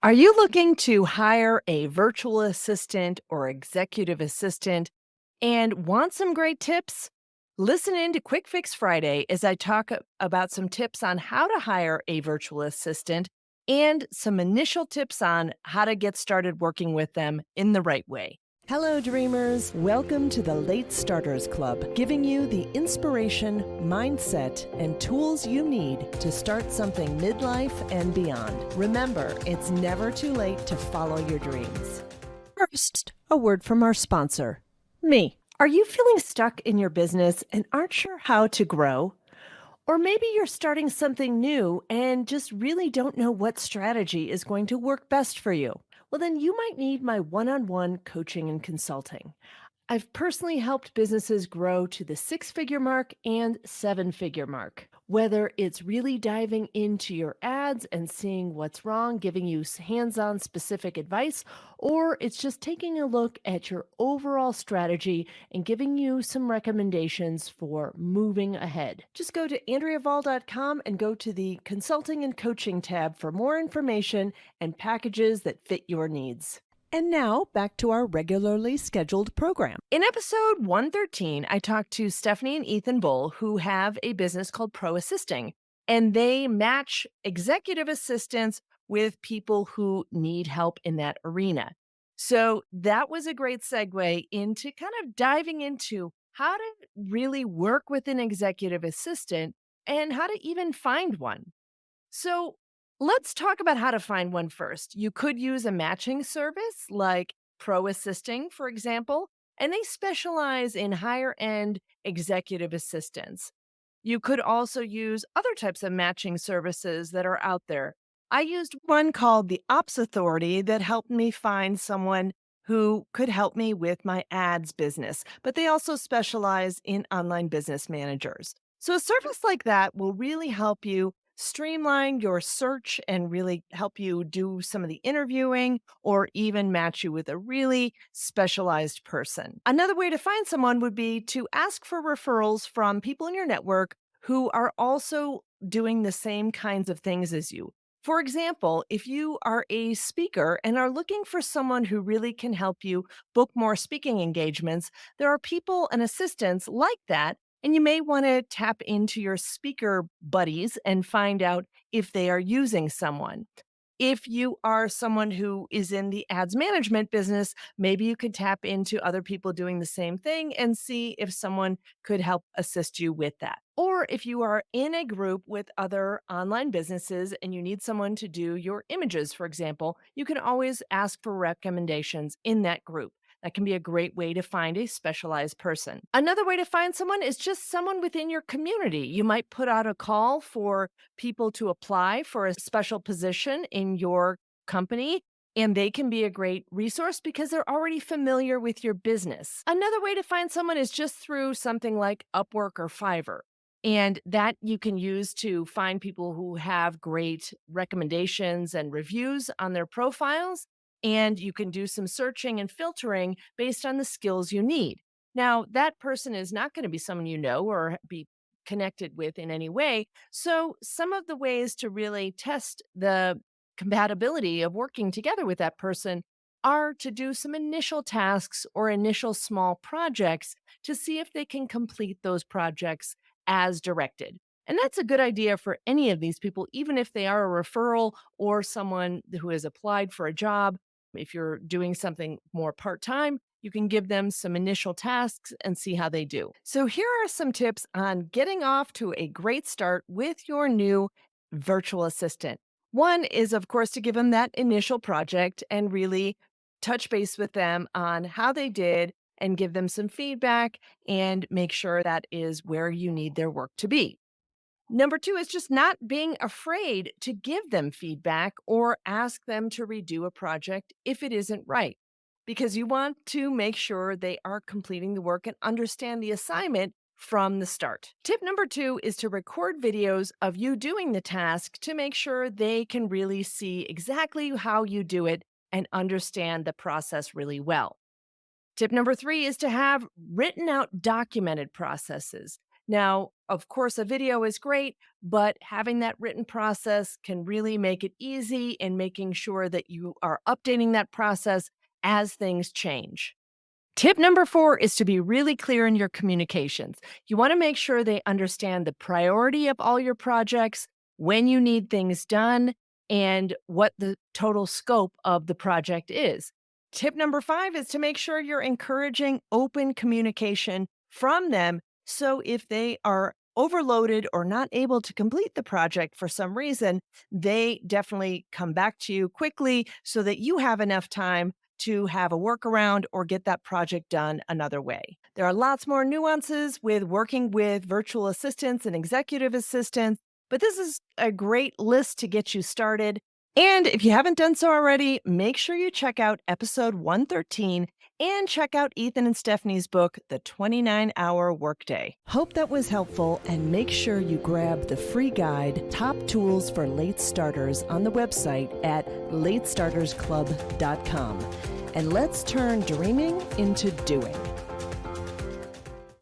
Are you looking to hire a virtual assistant or executive assistant and want some great tips? Listen in to Quick Fix Friday as I talk about some tips on how to hire a virtual assistant and some initial tips on how to get started working with them in the right way. Hello, dreamers. Welcome to the Late Starters Club, giving you the inspiration, mindset, and tools you need to start something midlife and beyond. Remember, it's never too late to follow your dreams. First, a word from our sponsor, me. Are you feeling stuck in your business and aren't sure how to grow? Or maybe you're starting something new and just really don't know what strategy is going to work best for you. Well, then you might need my one on one coaching and consulting. I've personally helped businesses grow to the 6 figure mark and 7 figure mark. Whether it's really diving into your ads and seeing what's wrong, giving you hands on specific advice, or it's just taking a look at your overall strategy and giving you some recommendations for moving ahead. Just go to AndreaVall.com and go to the Consulting and Coaching tab for more information and packages that fit your needs. And now back to our regularly scheduled program. In episode 113, I talked to Stephanie and Ethan Bull, who have a business called Pro Assisting, and they match executive assistants with people who need help in that arena. So that was a great segue into kind of diving into how to really work with an executive assistant and how to even find one. So let's talk about how to find one first. You could use a matching service like Pro Assisting, for example, and they specialize in higher end executive assistants. You could also use other types of matching services that are out there. I used one called the Ops Authority that helped me find someone who could help me with my ads business, but they also specialize in online business managers. So, a service like that will really help you streamline your search and really help you do some of the interviewing or even match you with a really specialized person. Another way to find someone would be to ask for referrals from people in your network who are also doing the same kinds of things as you. For example, if you are a speaker and are looking for someone who really can help you book more speaking engagements, there are people and assistants like that, and you may want to tap into your speaker buddies and find out if they are using someone. If you are someone who is in the ads management business, maybe you could tap into other people doing the same thing and see if someone could help assist you with that. Or if you are in a group with other online businesses and you need someone to do your images, for example, you can always ask for recommendations in that group. That can be a great way to find a specialized person. Another way to find someone is just someone within your community. You might put out a call for people to apply for a special position in your company, and they can be a great resource because they're already familiar with your business. Another way to find someone is just through something like Upwork or Fiverr. And that you can use to find people who have great recommendations and reviews on their profiles. And you can do some searching and filtering based on the skills you need. Now, that person is not going to be someone you know or be connected with in any way. So, some of the ways to really test the compatibility of working together with that person are to do some initial tasks or initial small projects to see if they can complete those projects as directed. And that's a good idea for any of these people, even if they are a referral or someone who has applied for a job. If you're doing something more part time, you can give them some initial tasks and see how they do. So, here are some tips on getting off to a great start with your new virtual assistant. One is, of course, to give them that initial project and really touch base with them on how they did and give them some feedback and make sure that is where you need their work to be. Number two is just not being afraid to give them feedback or ask them to redo a project if it isn't right, because you want to make sure they are completing the work and understand the assignment from the start. Tip number two is to record videos of you doing the task to make sure they can really see exactly how you do it and understand the process really well. Tip number three is to have written out documented processes. Now, of course, a video is great, but having that written process can really make it easy in making sure that you are updating that process as things change. Tip number 4 is to be really clear in your communications. You want to make sure they understand the priority of all your projects, when you need things done, and what the total scope of the project is. Tip number 5 is to make sure you're encouraging open communication from them. So if they are overloaded or not able to complete the project for some reason, they definitely come back to you quickly so that you have enough time to have a workaround or get that project done another way. There are lots more nuances with working with virtual assistants and executive assistants, but this is a great list to get you started. And if you haven't done so already, make sure you check out episode 113 and check out Ethan and Stephanie's book, The 29-Hour Workday. Hope that was helpful, and make sure you grab the free guide, Top Tools for Late Starters, on the website at latestartersclub.com. And let's turn dreaming into doing.